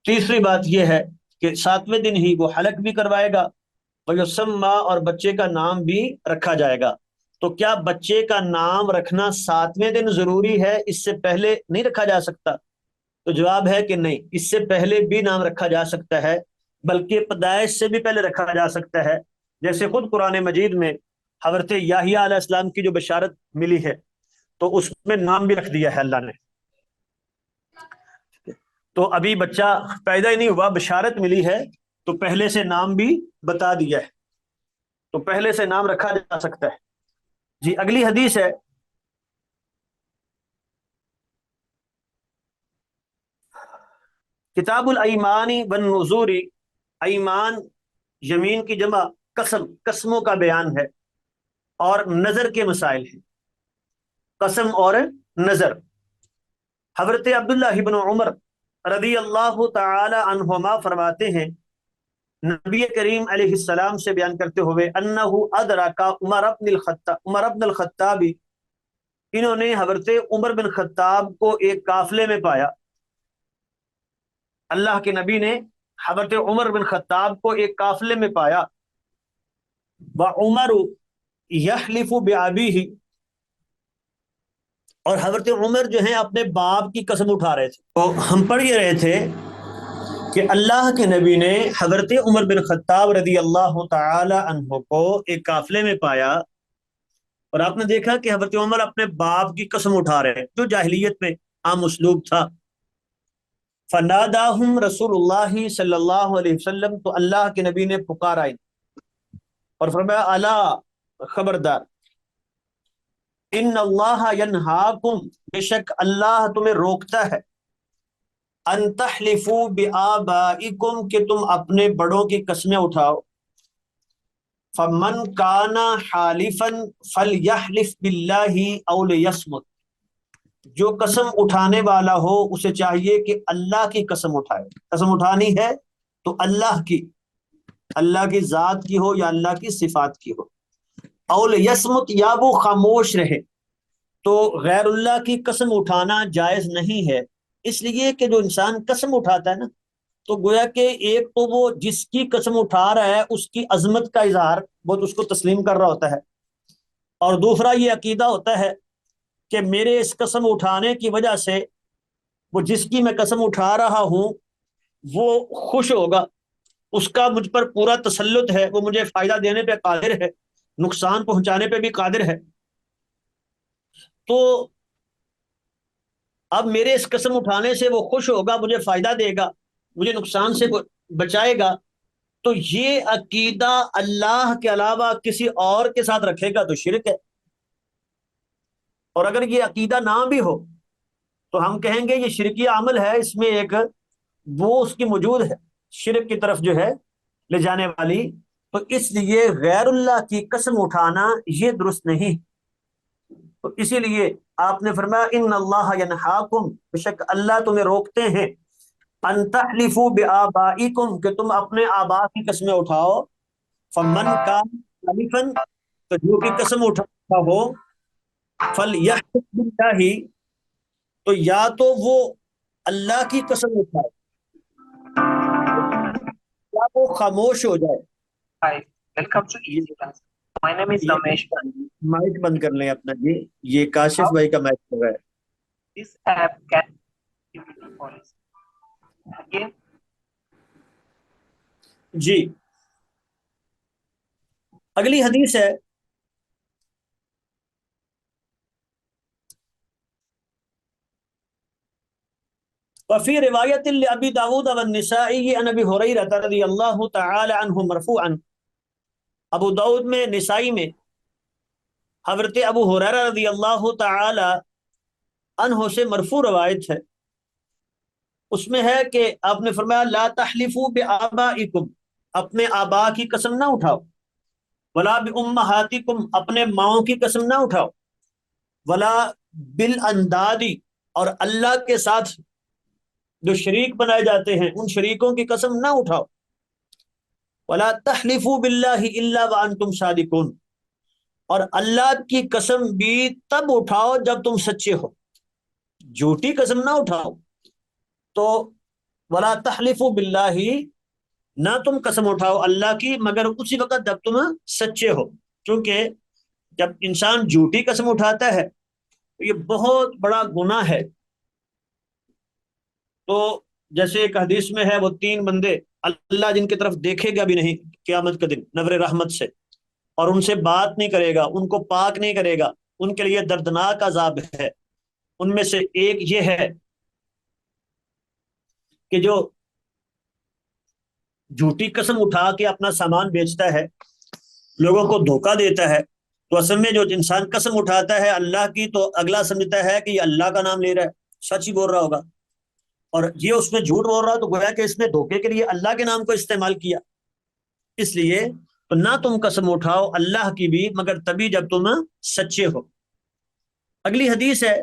تیسری بات یہ ہے کہ 7ویں دن ہی وہ حلق بھی کروائے گا، ویسمّا، اور بچے کا نام بھی رکھا جائے گا۔ تو کیا بچے کا نام رکھنا 7ویں دن ضروری ہے، اس سے پہلے نہیں رکھا جا سکتا؟ تو جواب ہے کہ نہیں، اس سے پہلے بھی نام رکھا جا سکتا ہے، بلکہ پیدائش سے بھی پہلے رکھا جا سکتا ہے، جیسے خود قرآن مجید میں حضرت یحییٰ علیہ السلام کی جو بشارت ملی ہے تو اس میں نام بھی رکھ دیا ہے اللہ نے۔ تو ابھی بچہ پیدا ہی نہیں ہوا، بشارت ملی ہے تو پہلے سے نام بھی بتا دیا ہے، تو پہلے سے نام رکھا جا سکتا ہے۔ جی اگلی حدیث ہے، کتاب الایمان والنذور، ایمان یمین کی جمع قسم، قسموں کا بیان ہے، اور نظر کے مسائل ہیں، قسم اور نظر۔ حضرت عبداللہ بن عمر رضی اللہ تعالی عنہما فرماتے ہیں، نبی کریم علیہ السلام سے بیان کرتے ہوئے، انہ ادرک عمر بن الخطاب، انہوں نے حضرت عمر بن خطاب کو ایک قافلے میں پایا۔ اللہ کے نبی نے حضرت عمر بن خطاب کو ایک قافلے میں پایا، وعمر یحلف بابیہ، اور حضرت عمر جو ہیں اپنے باپ کی قسم اٹھا رہے تھے۔ تو ہم پڑھ یہ رہے تھے کہ اللہ کے نبی نے حضرت عمر بن خطاب رضی اللہ تعالی عنہ کو ایک قافلے میں پایا، اور آپ نے دیکھا کہ حضرت عمر اپنے باپ کی قسم اٹھا رہے ہیں، جو جاہلیت میں عام اسلوب تھا۔ فناداہم رسول اللہ صلی اللہ علیہ وسلم، تو اللہ کے نبی نے پکارا اور فرمایا، الا، خبردار، ان اللہ ینہاکم، بے شک اللہ تمہیں روکتا ہے، ان تحلفوا بآبائکم، کہ تم اپنے بڑوں کی قسمیں اٹھاؤ، فمن کان حالفا فلیحلف باللہ او لیصمت، جو قسم اٹھانے والا ہو اسے چاہیے کہ اللہ کی قسم اٹھائے، قسم اٹھانی ہے تو اللہ کی ذات کی ہو یا اللہ کی صفات کی ہو، او لیصمت، یا وہ خاموش رہے۔ تو غیر اللہ کی قسم اٹھانا جائز نہیں ہے، اس لیے کہ جو انسان قسم اٹھاتا ہے نا، تو گویا کہ ایک تو وہ جس کی قسم اٹھا رہا ہے اس کی عظمت کا اظہار، بہت اس کو تسلیم کر رہا ہوتا ہے، اور دوسرا یہ عقیدہ ہوتا ہے کہ میرے اس قسم اٹھانے کی وجہ سے وہ جس کی میں قسم اٹھا رہا ہوں وہ خوش ہوگا، اس کا مجھ پر پورا تسلط ہے، وہ مجھے فائدہ دینے پہ قادر ہے، نقصان پہنچانے پہ بھی قادر ہے۔ تو اب میرے اس قسم اٹھانے سے وہ خوش ہوگا، مجھے فائدہ دے گا، مجھے نقصان سے بچائے گا، تو یہ عقیدہ اللہ کے علاوہ کسی اور کے ساتھ رکھے گا تو شرک ہے۔ اور اگر یہ عقیدہ نہ بھی ہو تو ہم کہیں گے یہ شرکی عمل ہے، اس میں ایک وہ اس کی موجود ہے، شرک کی طرف جو ہے لے جانے والی۔ تو اس لیے غیر اللہ کی قسم اٹھانا یہ درست نہیں۔ تو اسی لیے آپ نے فرمایا ان اللہ ینہاکم، بے شک اللہ تمہیں روکتے ہیں، ان تحلفوا بآبائکم، کہ تم اپنے آبا کی قسمیں اٹھاؤ۔ فمن کان حلیفا، تو جو بھی قسم اٹھاتا ہو، فلیحلف باللہ، تو یا تو وہ اللہ کی قسم اٹھائے یا وہ خاموش ہو جائے۔ Hi, welcome to Easy Class. My name is Ramesh. Mic بند کر لیں اپنا جی، یہ کاشف بھائی کا مائک ہو رہا ہے۔ This app can activity policy. Again, جی اگلی حدیث ہے وفي رواية لأبي داود والنسائي عن أبي هريرة رضي الله تعالى عنه مرفوعا، ابو داود میں، نسائی میں حضرت ابو ہریرہ رضی اللہ تعالی عنہ سے مرفوع روایت ہے۔ اس میں ہے کہ آپ نے فرمایا لا تحلفوا بآبائکم، اپنے آبا کی قسم نہ اٹھاؤ، ولا بأمہاتکم، اپنے ماؤں کی قسم نہ اٹھاؤ، ولا بالاندادی، اور اللہ کے ساتھ جو شریک بنائے جاتے ہیں ان شریکوں کی قسم نہ اٹھاؤ، ولا تحلفوا باللہ الا وانتم صادقون، اور اللہ کی قسم بھی تب اٹھاؤ جب تم سچے ہو، جھوٹی قسم نہ اٹھاؤ۔ تو ولا تحلفوا باللہ، نہ تم قسم اٹھاؤ اللہ کی مگر اسی وقت جب تم سچے ہو، کیونکہ جب انسان جھوٹی قسم اٹھاتا ہے تو یہ بہت بڑا گناہ ہے۔ تو جیسے ایک حدیث میں ہے وہ 3 بندے اللہ جن کی طرف دیکھے گا بھی نہیں قیامت کے دن نظر رحمت سے، اور ان سے بات نہیں کرے گا، ان کو پاک نہیں کرے گا، ان کے لیے دردناک عذاب ہے۔ ان میں سے ایک یہ ہے کہ جو جھوٹی قسم اٹھا کے اپنا سامان بیچتا ہے، لوگوں کو دھوکہ دیتا ہے۔ تو اصل میں جو انسان قسم اٹھاتا ہے اللہ کی تو اگلا سمجھتا ہے کہ یہ اللہ کا نام لے رہا ہے، سچ ہی بول رہا ہوگا، اور یہ اس میں جھوٹ بول رہا تو گویا کہ اس نے دھوکے کے لیے اللہ کے نام کو استعمال کیا۔ اس لیے تو نہ تم قسم اٹھاؤ اللہ کی بھی مگر تبھی جب تم سچے ہو۔ اگلی حدیث ہے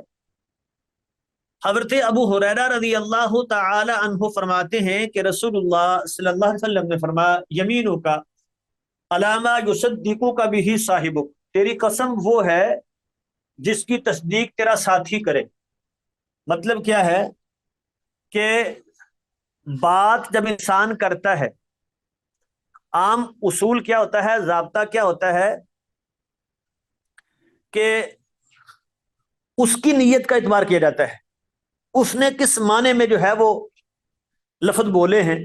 حضرت ابو ہریرہ رضی اللہ تعالی عنہ فرماتے ہیں کہ رسول اللہ صلی اللہ علیہ وسلم نے فرمایا یمینوں کا علامہ یصدقو کا بھی صاحبک، تیری قسم وہ ہے جس کی تصدیق تیرا ساتھی کرے۔ مطلب کیا ہے کہ بات جب انسان کرتا ہے، عام اصول کیا ہوتا ہے، ضابطہ کیا ہوتا ہے کہ اس کی نیت کا اعتبار کیا جاتا ہے، اس نے کس معنی میں جو ہے وہ لفظ بولے ہیں۔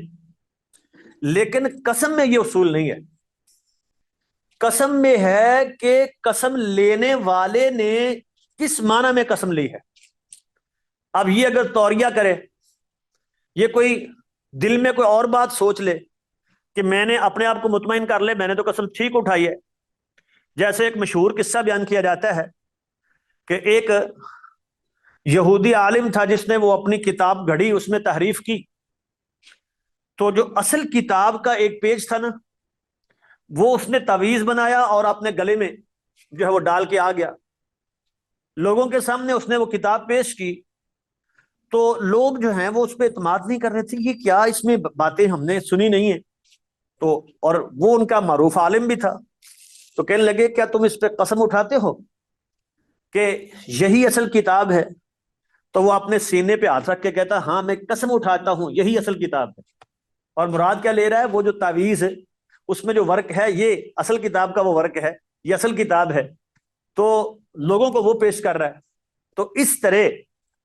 لیکن قسم میں یہ اصول نہیں ہے، قسم میں ہے کہ قسم لینے والے نے کس معنی میں قسم لی ہے۔ اب یہ اگر توریہ کرے، یہ کوئی دل میں کوئی اور بات سوچ لے کہ میں نے اپنے آپ کو مطمئن کر لے میں نے تو قسم ٹھیک اٹھائی ہے۔ جیسے ایک مشہور قصہ بیان کیا جاتا ہے کہ ایک یہودی عالم تھا جس نے وہ اپنی کتاب گھڑی، اس میں تحریف کی، تو جو اصل کتاب کا ایک پیج تھا نا وہ اس نے تعویذ بنایا اور اپنے گلے میں جو ہے وہ ڈال کے آ گیا۔ لوگوں کے سامنے اس نے وہ کتاب پیش کی تو لوگ جو ہیں وہ اس پہ اعتماد نہیں کر رہے تھے، یہ کیا اس میں باتیں ہم نے سنی نہیں ہیں۔ تو اور وہ ان کا معروف عالم بھی تھا، تو کہنے لگے کیا تم اس پہ قسم اٹھاتے ہو کہ یہی اصل کتاب ہے؟ تو وہ اپنے سینے پہ ہاتھ رکھ کے کہتا ہاں میں قسم اٹھاتا ہوں یہی اصل کتاب ہے۔ اور مراد کیا لے رہا ہے؟ وہ جو تعویذ ہے اس میں جو ورق ہے یہ اصل کتاب کا وہ ورق ہے، یہ اصل کتاب ہے۔ تو لوگوں کو وہ پیش کر رہا ہے۔ تو اس طرح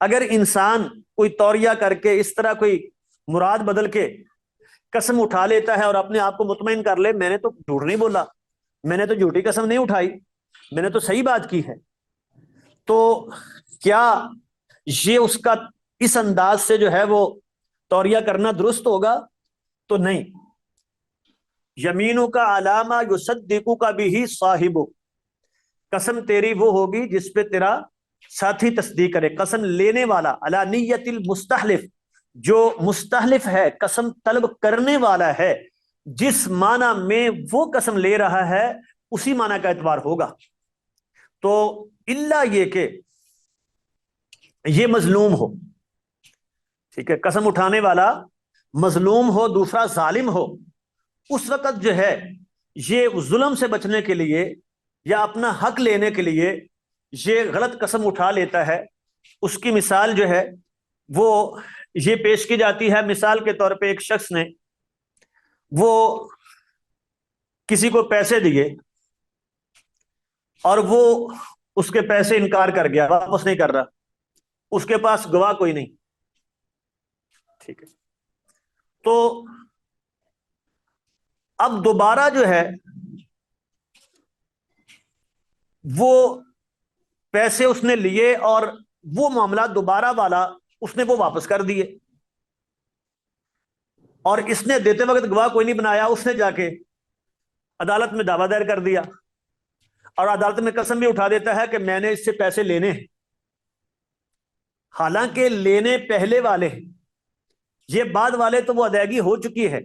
اگر انسان کوئی توریہ کر کے اس طرح کوئی مراد بدل کے قسم اٹھا لیتا ہے اور اپنے آپ کو مطمئن کر لے میں نے تو جھوٹ نہیں بولا، میں نے تو جھوٹی قسم نہیں اٹھائی، میں نے تو صحیح بات کی ہے، تو کیا یہ اس کا اس انداز سے جو ہے وہ توریہ کرنا درست ہوگا؟ تو نہیں. یمینوں کا علامہ یصدقو کا بھی صاحب، قسم تیری وہ ہوگی جس پہ تیرا ساتھی تصدیق کرے. قسم لینے والا علی نیت المستحلف، جو مستحلف ہے قسم طلب کرنے والا ہے، جس معنی میں وہ قسم لے رہا ہے اسی معنی کا اعتبار ہوگا. تو الا یہ کہ یہ مظلوم ہو، ٹھیک ہے، قسم اٹھانے والا مظلوم ہو، دوسرا ظالم ہو، اس وقت جو ہے یہ ظلم سے بچنے کے لیے یا اپنا حق لینے کے لیے یہ غلط قسم اٹھا لیتا ہے. اس کی مثال جو ہے وہ یہ پیش کی جاتی ہے، مثال کے طور پہ ایک شخص نے وہ کسی کو پیسے دیے اور وہ اس کے پیسے انکار کر گیا، واپس نہیں کر رہا، اس کے پاس گواہ کوئی نہیں، ٹھیک ہے. تو اب دوبارہ جو ہے وہ پیسے اس نے لیے اور وہ معاملہ دوبارہ والا اس نے وہ واپس کر دیے، اور اس نے دیتے وقت گواہ کوئی نہیں بنایا، اس نے جا کے عدالت میں دعویٰ دائر کر دیا اور عدالت میں قسم بھی اٹھا دیتا ہے کہ میں نے اس سے پیسے لینے ہیں، حالانکہ لینے پہلے والے ہیں، یہ بعد والے تو وہ ادائیگی ہو چکی ہے،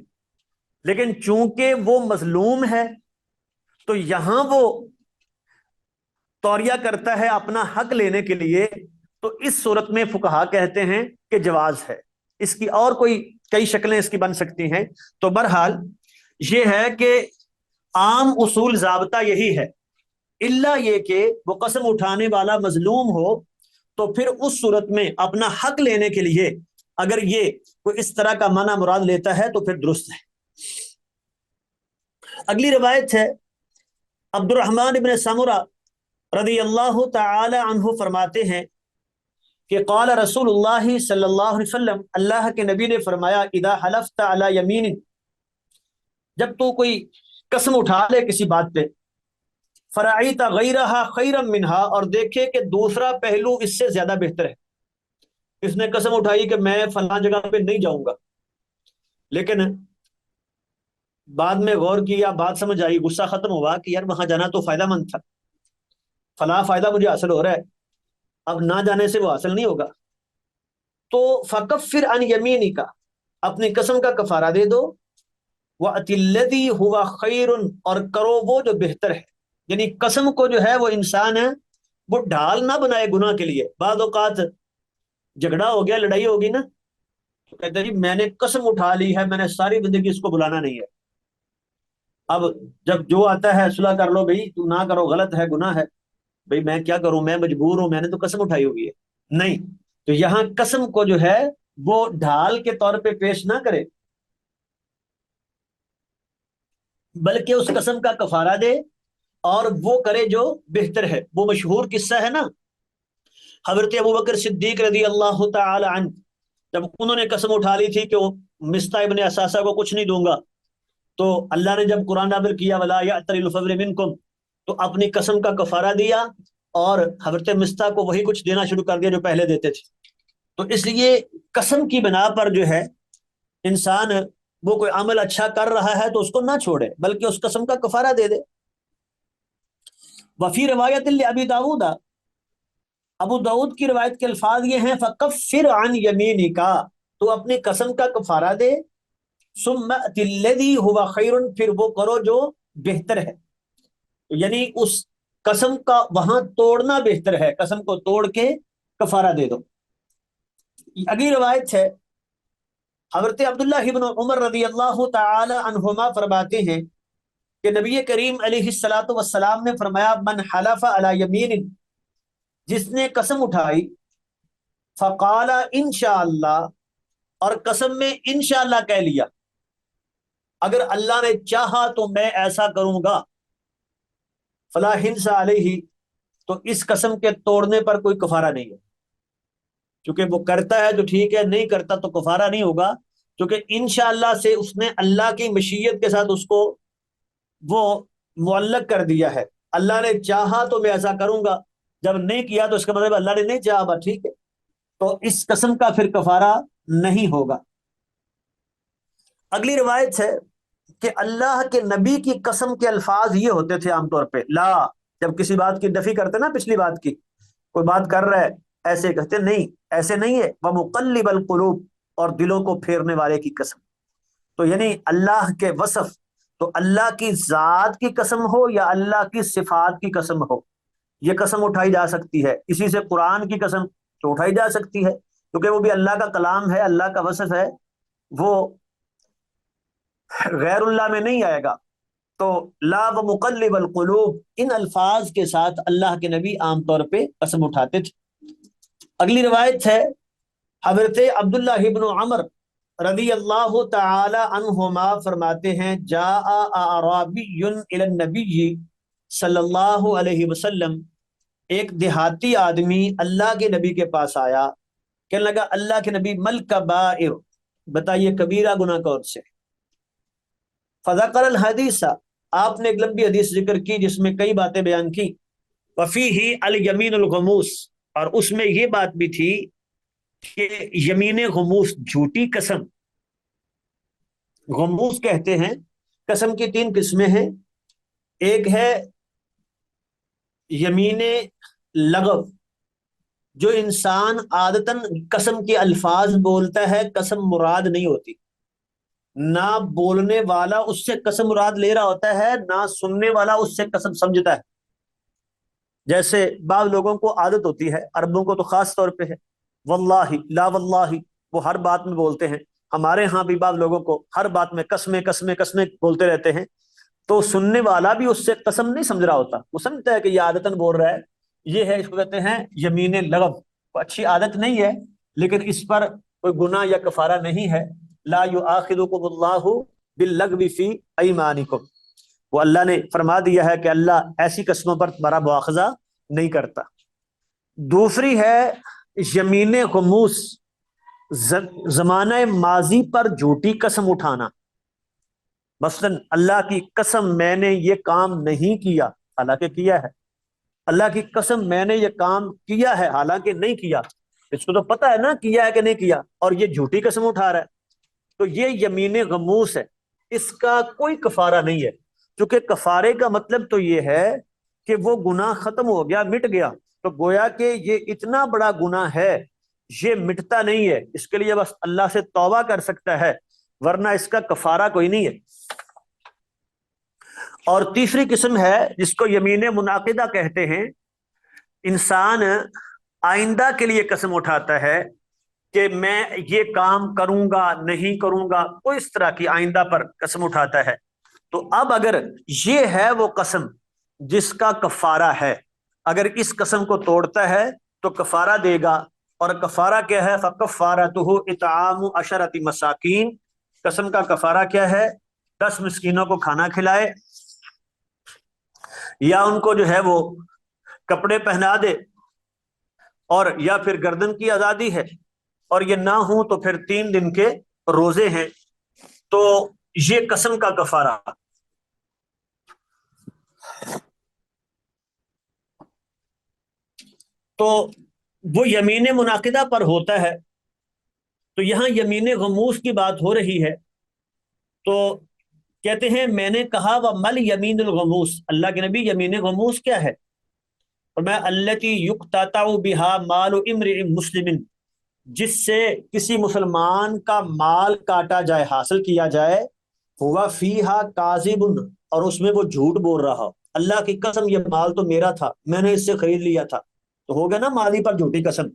لیکن چونکہ وہ مظلوم ہے تو یہاں وہ توریہ کرتا ہے اپنا حق لینے کے لیے. تو اس صورت میں فقہا کہتے ہیں کہ جواز ہے. اس کی اور کوئی کئی شکلیں اس کی بن سکتی ہیں. تو بہرحال یہ ہے کہ عام اصول ضابطہ یہی ہے، الا یہ کہ وہ قسم اٹھانے والا مظلوم ہو تو پھر اس صورت میں اپنا حق لینے کے لیے اگر یہ کوئی اس طرح کا معنی مراد لیتا ہے تو پھر درست ہے. اگلی روایت ہے، عبد الرحمن ابن سمرہ رضی اللہ تعالی عنہ فرماتے ہیں کہ قال رسول اللہ صلی اللہ علیہ وسلم، اللہ کے نبی نے فرمایا، اذا حلفت علی یمین، جب تو کوئی قسم اٹھا لے کسی بات پہ، فرعیت غیرہا خیرا منہا، اور دیکھے کہ دوسرا پہلو اس سے زیادہ بہتر ہے. اس نے قسم اٹھائی کہ میں فلاں جگہ پہ نہیں جاؤں گا، لیکن بعد میں غور کیا، بات سمجھ آئی، غصہ ختم ہوا کہ یار وہاں جانا تو فائدہ مند تھا، فلاں فائدہ مجھے حاصل ہو رہا ہے، اب نہ جانے سے وہ حاصل نہیں ہوگا، تو فکفر عن یمینک، اپنی قسم کا کفارہ دے دو، وَأْتِ الَّذِي هُوَ خَيْرٌ، اور کرو وہ جو بہتر ہے. یعنی قسم کو جو ہے وہ انسان وہ ڈھال نہ بنائے گناہ کے لیے. بعض اوقات جھگڑا ہو گیا، لڑائی ہوگی نا، تو کہتے ہیں جی میں نے قسم اٹھا لی ہے، میں نے ساری زندگی اس کو بلانا نہیں ہے. اب جب جو آتا ہے صلح کر لو بھائی، تو نہ کرو، غلط ہے، گناہ ہے، بھائی میں کیا کروں، میں مجبور ہوں، میں نے تو قسم اٹھائی ہوگی ہے. نہیں، تو یہاں قسم کو جو ہے وہ ڈھال کے طور پہ پیش نہ کرے، بلکہ اس قسم کا کفارہ دے اور وہ کرے جو بہتر ہے. وہ مشہور قصہ ہے نا، حضرت ابوبکر صدیق رضی اللہ تعالی عنہ، جب انہوں نے قسم اٹھا لی تھی کہ وہ مصطح ابن اساسہ کو کچھ نہیں دوں گا، تو اللہ نے جب قرآن نازل کیا ولا یأتل الفضل منکم، تو اپنی قسم کا کفارہ دیا اور حضرت مصطح کو وہی کچھ دینا شروع کر دیا جو پہلے دیتے تھے. تو اس لیے قسم کی بنا پر جو ہے انسان وہ کوئی عمل اچھا کر رہا ہے تو اس کو نہ چھوڑے، بلکہ اس قسم کا کفارہ دے دے. وفی روایت لابی داؤد، ابو داؤد کی روایت کے الفاظ یہ ہیں، فکفر عن یمینک، تو اپنی قسم کا کفارہ دے، ثم ات الذی هو خیر، پھر وہ کرو جو بہتر ہے. یعنی اس قسم کا وہاں توڑنا بہتر ہے، قسم کو توڑ کے کفارہ دے دو. اگلی روایت ہے، حضرت عبداللہ ابن عمر رضی اللہ تعالی عنہما فرماتے ہیں کہ نبی کریم علیہ الصلوۃ والسلام نے فرمایا، من حلف علی یمین، جس نے قسم اٹھائی، فقال انشاءاللہ، اور قسم میں انشاءاللہ کہہ لیا، اگر اللہ نے چاہا تو میں ایسا کروں گا، فلا حنث علیہ، تو اس قسم کے توڑنے پر کوئی کفارہ نہیں ہے، کیونکہ وہ کرتا ہے تو ٹھیک ہے، نہیں کرتا تو کفارہ نہیں ہوگا، کیونکہ انشاءاللہ سے اس نے اللہ کی مشیت کے ساتھ اس کو وہ معلق کر دیا ہے۔ اللہ نے چاہا تو میں ایسا کروں گا، جب نہیں کیا تو اس کا مطلب اللہ نے نہیں چاہا، بس ٹھیک ہے، تو اس قسم کا پھر کفارہ نہیں ہوگا۔ اگلی روایت ہے کہ اللہ کے نبی کی قسم کے الفاظ یہ ہوتے تھے عام طور پہ، لا، جب کسی بات کی نفی کرتے نا، پچھلی بات کی، کوئی بات کر رہا ہے ایسے کہتے نہیں، ایسے نہیں ہے، وَمُقَلِّبَ الْقُلُوبِ، اور دلوں کو پھیرنے والے کی قسم۔ تو یعنی اللہ کے وصف، تو اللہ کی ذات کی قسم ہو یا اللہ کی صفات کی قسم ہو، یہ قسم اٹھائی جا سکتی ہے۔ اسی سے قرآن کی قسم تو اٹھائی جا سکتی ہے، کیونکہ وہ بھی اللہ کا کلام ہے، اللہ کا وصف ہے، وہ غیر اللہ میں نہیں آئے گا۔ تو لا و مقلب القلوب، ان الفاظ کے ساتھ اللہ کے نبی عام طور پہ قسم اٹھاتے تھے۔ اگلی روایت ہے حضرت عبداللہ ابن عمر رضی اللہ تعالی عنہما فرماتے ہیں، جاء اعرابی الی النبی صلی اللہ علیہ وسلم، ایک دیہاتی آدمی اللہ کے نبی کے پاس آیا، کہنے لگا اللہ کے نبی مل کبائر، بتائیے کبیرہ گناہ کون سے؟ فذکر الحدیث، آپ نے ایک لمبی حدیث ذکر کی جس میں کئی باتیں بیان کی، وفیہ الیمین الغموس، اور اس میں یہ بات بھی تھی کہ یمین غموس، جھوٹی قسم، غموس کہتے ہیں، قسم کی تین قسمیں ہیں، ایک ہے یمین لغو، جو انسان عادتاً قسم کے الفاظ بولتا ہے، قسم مراد نہیں ہوتی، نہ بولنے والا اس سے قسم مراد لے رہا ہوتا ہے، نہ سننے والا اس سے قسم سمجھتا ہے۔ جیسے بعض لوگوں کو عادت ہوتی ہے، عربوں کو تو خاص طور پہ ہے، واللہ، لا واللہ، وہ ہر بات میں بولتے ہیں۔ ہمارے ہاں بھی بعض لوگوں کو ہر بات میں قسمیں قسمیں قسمیں بولتے رہتے ہیں، تو سننے والا بھی اس سے قسم نہیں سمجھ رہا ہوتا، وہ سمجھتا ہے کہ یہ عادتاً بول رہا ہے، یہ ہے، اس کو کہتے ہیں یمین لغو، اچھی عادت نہیں ہے، لیکن اس پر کوئی گناہ یا کفارہ نہیں ہے۔ لا یؤاخذکم اللہ باللغو فی ایمانکم، وہ اللہ نے فرما دیا ہے کہ اللہ ایسی قسموں پر تمہارا مواخذہ نہیں کرتا۔ دوسری ہے یمین غموس، زمانہ ماضی پر جھوٹی قسم اٹھانا، مثلاً اللہ کی قسم میں نے یہ کام نہیں کیا، حالانکہ کیا ہے، اللہ کی قسم میں نے یہ کام کیا ہے، حالانکہ نہیں کیا، اس کو تو پتہ ہے نا کیا ہے کہ نہیں کیا، اور یہ جھوٹی قسم اٹھا رہا ہے، تو یہ یمین غموس ہے، اس کا کوئی کفارہ نہیں ہے، کیونکہ کفارے کا مطلب تو یہ ہے کہ وہ گناہ ختم ہو گیا، مٹ گیا، تو گویا کہ یہ اتنا بڑا گناہ ہے، یہ مٹتا نہیں ہے، اس کے لیے بس اللہ سے توبہ کر سکتا ہے، ورنہ اس کا کفارہ کوئی نہیں ہے۔ اور تیسری قسم ہے جس کو یمین منعقدہ کہتے ہیں، انسان آئندہ کے لیے قسم اٹھاتا ہے کہ میں یہ کام کروں گا، نہیں کروں گا، کوئی اس طرح کی آئندہ پر قسم اٹھاتا ہے، تو اب اگر یہ ہے وہ قسم جس کا کفارہ ہے، اگر اس قسم کو توڑتا ہے تو کفارہ دے گا، اور کفارہ کیا ہے؟ فکفارتہ اطعام 10 مساکین، قسم کا کفارہ کیا ہے؟ 10 مسکینوں کو کھانا کھلائے، یا ان کو جو ہے وہ کپڑے پہنا دے، اور یا پھر گردن کی آزادی ہے، اور یہ نہ ہوں تو پھر 3 دن کے روزے ہیں، تو یہ قسم کا کفارہ۔ تو وہ یمین منعقدہ پر ہوتا ہے، تو یہاں یمین غموس کی بات ہو رہی ہے، تو کہتے ہیں میں نے کہا وَمَلْ یمین الغموس، اللہ کے نبی یمین غموس کیا ہے؟ اور میں التی یقتطع بها مال امرئ مسلم، جس سے کسی مسلمان کا مال کاٹا جائے، حاصل کیا جائے، ہوا فیہا کاذب، اور اس میں وہ جھوٹ بول رہا ہو، اللہ کی قسم یہ مال تو میرا تھا، میں نے اس سے خرید لیا تھا، تو ہوگا نا مالی پر جھوٹی قسم،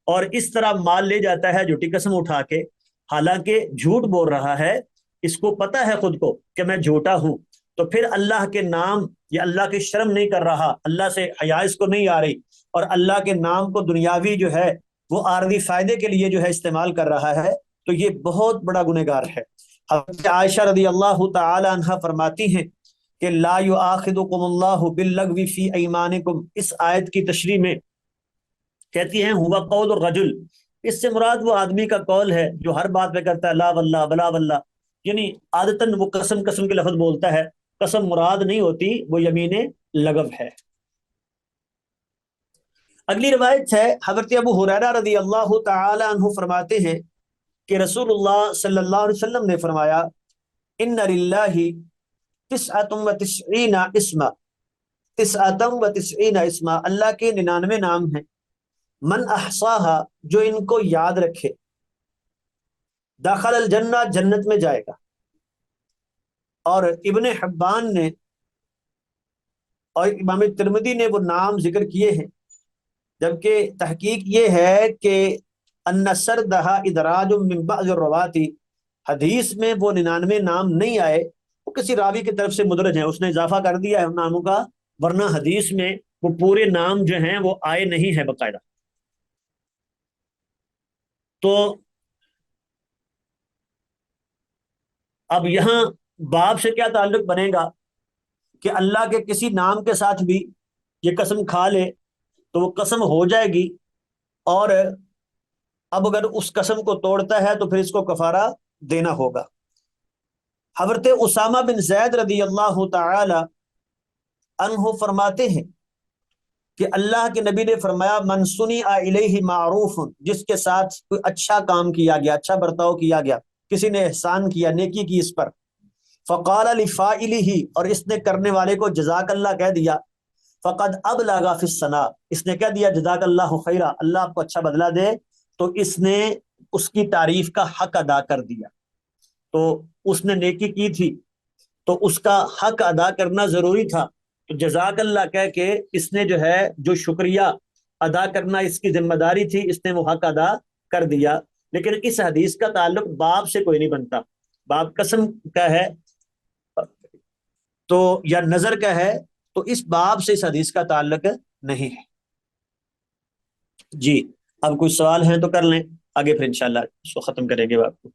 اور اس طرح مال لے جاتا ہے جھوٹی قسم اٹھا کے، حالانکہ جھوٹ بول رہا ہے، اس کو پتا ہے خود کو کہ میں جھوٹا ہوں، تو پھر اللہ کے نام یا اللہ کی شرم نہیں کر رہا، اللہ سے حیا اس کو نہیں آ رہی، اور اللہ کے نام کو دنیاوی جو ہے وہ عارضی فائدے کے لیے جو ہے استعمال کر رہا ہے، تو یہ بہت بڑا گنہگار ہے۔ حضرت عائشہ رضی اللہ تعالی عنہا فرماتی ہیں کہ لا یؤاخذکم اللہ باللغو فی ایمانکم، اس آیت کی تشریح میں کہتی ہیں ہوا قول الرجل، اس سے مراد وہ آدمی کا قول ہے جو ہر بات پہ کرتا ہے لا واللہ بلا واللہ، یعنی عادتاً وہ قسم قسم کے لفظ بولتا ہے، قسم مراد نہیں ہوتی، وہ یمین لغو ہے۔ اگلی روایت ہے حضرت ابو ہریرہ رضی اللہ تعالی عنہ فرماتے ہیں کہ رسول اللہ صلی اللہ علیہ وسلم نے فرمایا ان للہ تسعۃ و تسعین اسما، تسعۃ و تسعین اسما، اللہ کے 99 نام ہیں، من احصاہا، جو ان کو یاد رکھے، داخل الجنہ، جنت میں جائے گا۔ اور ابن حبان نے اور امام ترمذی نے وہ نام ذکر کیے ہیں، جبکہ تحقیق یہ ہے کہ ان سردہا ادراج من بعض الرواتی، حدیث میں وہ 99 نام نہیں آئے، وہ کسی راوی کی طرف سے مدرج ہیں، اس نے اضافہ کر دیا ہے ان ناموں کا، ورنہ حدیث میں وہ پورے نام جو ہیں وہ آئے نہیں ہیں باقاعدہ۔ تو اب یہاں باب سے کیا تعلق بنے گا کہ اللہ کے کسی نام کے ساتھ بھی یہ قسم کھا لے تو وہ قسم ہو جائے گی، اور اب اگر اس قسم کو توڑتا ہے تو پھر اس کو کفارہ دینا ہوگا۔ حضرت اسامہ بن زید رضی اللہ تعالی عنہ فرماتے ہیں کہ اللہ کے نبی نے فرمایا من سنی الیہ معروف، جس کے ساتھ کوئی اچھا کام کیا گیا، اچھا برتاؤ کیا گیا، کسی نے احسان کیا، نیکی کی اس پر، فقال لفاعلہ، اور اس نے کرنے والے کو جزاک اللہ کہہ دیا، فقد ابلغ فی الثناء، اس نے کہہ دیا جزاک اللہ خیرا، اللہ آپ کو اچھا بدلہ دے، تو اس نے اس کی تعریف کا حق ادا کر دیا۔ تو اس نے نیکی کی تھی تو اس کا حق ادا کرنا ضروری تھا، تو جزاک اللہ کہہ کے اس نے جو ہے جو شکریہ ادا کرنا اس کی ذمہ داری تھی، اس نے وہ حق ادا کر دیا۔ لیکن اس حدیث کا تعلق باب سے کوئی نہیں بنتا، باب قسم کا ہے تو یا نظر کا ہے، تو اس باب سے اس حدیث کا تعلق نہیں ہے۔ جی اب کوئی سوال ہیں تو کر لیں، آگے پھر انشاءاللہ اس کو ختم کریں گے باب کو۔